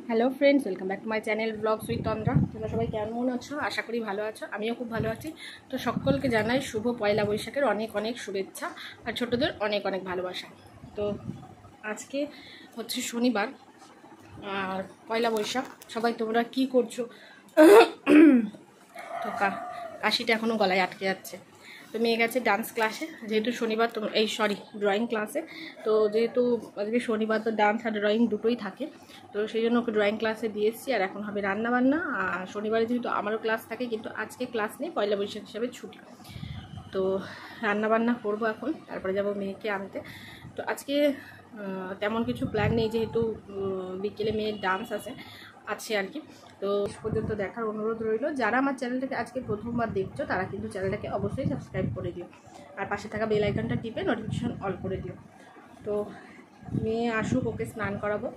Hello friends, welcome back to my channel blogs with Tandra. তোমরা সবাই কেমন আছো? আশা করি ভালো আছো। আমিও খুব ভালো আছি। তো সকলকে জানাই শুভ পয়লা বৈশাখের অনেক অনেক শুভেচ্ছা আর ছোটদের অনেক অনেক ভালোবাসা। তো আজকে হচ্ছে শনিবার আর পয়লা বৈশাখ। সবাই তোমরা কি করছো? তো কাশিটা এখনও গলায় আটকে যাচ্ছে। তো মেয়ে গেছে ডান্স ক্লাসে, যেহেতু শনিবার, তো ড্রয়িং ক্লাসে। তো যেহেতু আজকে শনিবার, তো ডান্স আর ড্রয়িং দুটোই থাকে, তো সেই জন্য ওকে ড্রয়িং ক্লাসে দিয়ে এসেছি। আর এখন হবে রান্নাবান্না। আর শনিবারে যেহেতু আমারও ক্লাস থাকে, কিন্তু আজকে ক্লাস নেই, পয়লা বৈশাখ হিসাবে ছুটি। তো রান্নাবান্না করবো এখন, তারপরে যাব মেয়েকে আনতে। তো আজকে তেমন কিছু প্ল্যান নেই, যেহেতু বিকেলে মেয়ের ডান্স আছে আর কি। তো পর্যন্ত দেখার অনুরোধ রইল। যারা আমার চ্যানেলটাকে আজকে প্রথমবার দেখছো, তারা কিন্তু চ্যানেলটাকে অবশ্যই সাবস্ক্রাইব করে দিও, আর পাশে থাকা বেল আইকনটা টিপে নোটিফিকেশন অল করে দিও। তো মেয়ে আসুক, ওকে স্নান করাবো,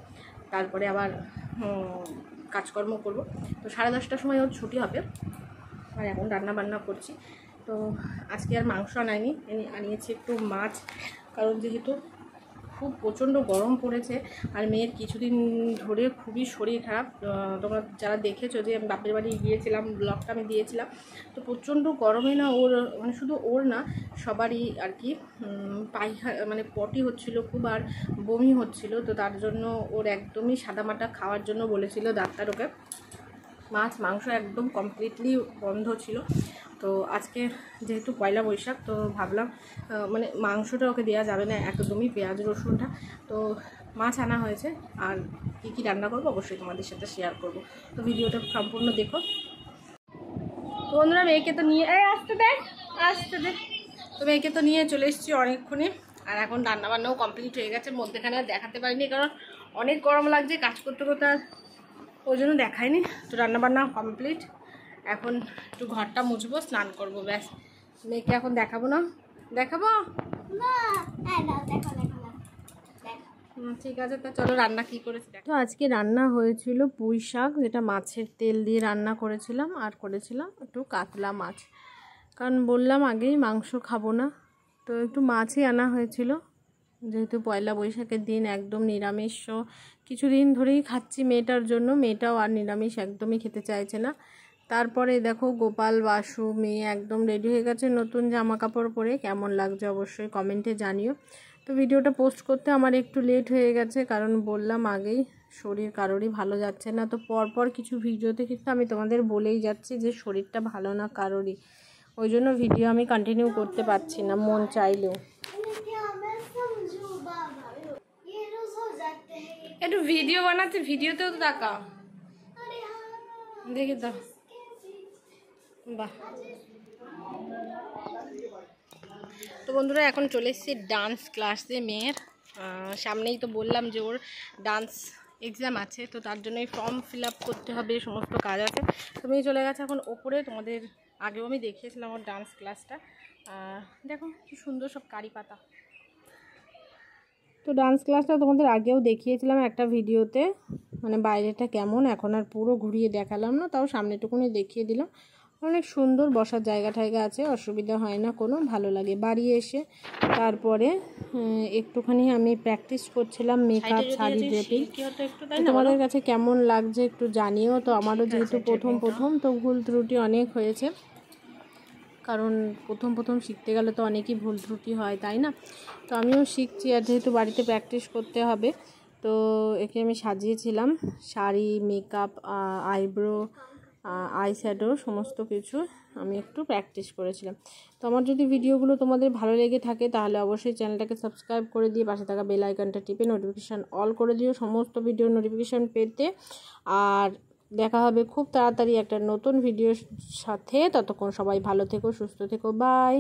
তারপরে আবার কাজকর্ম করব। তো 10:30টার সময় ওর ছুটি হবে, আর এখন রান্না বান্না করছি। তো আজকে আর মাংস আনিয়েছি একটু মাছ, কারণ যেহেতু খুব প্রচণ্ড গরম পড়েছে আর মেয়ের কিছুদিন ধরে খুবই শরীর খারাপ। তোমরা যারা দেখেছো যে আমি বাপের বাড়ি গিয়েছিলাম, ব্লগটা আমি দিয়েছিলাম, তো প্রচণ্ড গরমে না ওর, মানে শুধু ওর না, সবারই আর কি মানে পটি হচ্ছিল খুব, আর বমি হচ্ছিল। তো তার জন্য ওর একদমই সাদামাটা খাওয়ার জন্য বলেছিল ডাক্তার ওকে। মাছ মাংস একদম কমপ্লিটলি বন্ধ ছিল। তো আজকে যেহেতু পয়লা বৈশাখ, তো ভাবলাম মানে মাংসটা ওকে দেওয়া যাবে না একদমই, পেঁয়াজ রসুনটা। তো মাছ আনা হয়েছে, আর কী কী রান্না করবো অবশ্যই তোমাদের সাথে শেয়ার করব। তো ভিডিওটা সম্পূর্ণ দেখো। তো বন্ধুরা, মেয়েকে তো নিয়ে আসতে দে। তো মেয়েকে তো নিয়ে চলে এসেছি অনেকক্ষণে, আর এখন রান্নাবান্নাও কমপ্লিট হয়ে গেছে। মধ্যেখানে দেখাতে পারিনি, কারণ অনেক গরম লাগছে কাজ করতে করতে, আর ওই জন্য দেখায়নি। তো রান্নাবান্না কমপ্লিট, এখন একটু ঘরটা মুছবো, স্নান করবো, ব্যাস। মেয়েকে এখন দেখাবো না? দেখাবো না, ঠিক আছে। তো চলো রান্না কি করেছি। তো আজকে রান্না হয়েছিল পুঁই শাক, যেটা মাছের তেল দিয়ে রান্না করেছিলাম, আর করেছিলাম একটু কাতলা মাছ, কারণ বললাম আগেই মাংস খাবো না, তো একটু মাছই আনা হয়েছিল। যেহেতু পয়লা বৈশাখের দিন একদম নিরামিষ কিছুদিন ধরেই খাচ্ছি মেয়েটার জন্য, মেয়েটাও আর নিরামিষ একদমই খেতে চাইছে না। তারপরে দেখো গোপাল বাসু মেয়ে একদম রেডি হয়ে গেছে নতুন জামা কাপড় পরে। কেমন লাগছে অবশ্যই কমেন্টে জানিও। তো ভিডিওটা পোস্ট করতে আমার একটু লেট হয়ে গেছে, কারণ বললাম আগেই শরীর কারোরই ভালো যাচ্ছে না। তো পরপর কিছু ভিডিওতে কিন্তু আমি তোমাদের বলেই যাচ্ছি যে শরীরটা ভালো না কারোরই, ওই জন্য ভিডিও আমি কন্টিনিউ করতে পারছি না মন চাইলেও। একটু ভিডিও বানাতে, ভিডিওতেও তো তাকা, দেখে দাও। বাহ। তো বন্ধুরা, এখন চলে এসেছি ডান্স ক্লাসে মেয়ের। সামনেই তো বললাম যে ওর ডান্স এক্সাম আছে, তো তার জন্যই ফর্ম ফিল আপ করতে হবে, সমস্ত কাজ আছে। তো মেয়ে চলে গেছে এখন ওপরে। তোমাদের আগেও আমি দেখিয়েছিলাম ওর ডান্স ক্লাসটা, দেখো কি সুন্দর সব কারি পাতা। তো ডান্স ক্লাসটা তোমাদের আগেও দেখিয়েছিলাম একটা ভিডিওতে, মানে বাইরেটা কেমন, এখন আর পুরো ঘুরিয়ে দেখালাম না, তাও সামনেটুকুনি দেখিয়ে দিলাম। অনেক সুন্দর বসার জায়গা টায়গা আছে, অসুবিধা হয় না কোনো, ভালো লাগে। বাড়ি এসে তারপরে একটুখানি আমি প্র্যাকটিস করছিলাম মেকআপ, শাড়ি ড্রেপিং। তোমাদের কাছে কেমন লাগছে একটু জানিও। তো আমারও যেহেতু প্রথম তো ভুল ত্রুটি অনেক হয়েছে, কারণ প্রথম শিখতে গেলে তো অনেকই ভুল ত্রুটি হয়, তাই না? তো আমিও শিখছি, আর যেহেতু বাড়িতে প্র্যাকটিস করতে হবে, তো একে আমি সাজিয়েছিলাম sari, makeup, eyebrow, eye shadow, সমস্ত কিছু আমি একটু প্র্যাকটিস করেছিলাম। তো আমার যদি ভিডিওগুলো তোমাদের ভালো লেগে থাকে, তাহলে অবশ্যই চ্যানেলটাকে সাবস্ক্রাইব করে দিয়ে পাশে থাকা বেল আইকনটা টিপে নোটিফিকেশান অল করে দিও সমস্ত ভিডিওর নোটিফিকেশান পেতে। আর দেখা হবে খুব তাড়াতাড়ি একটা নতুন ভিডিওর সাথে। ততক্ষণ সবাই ভালো থেকো, সুস্থ থেকো, বাই।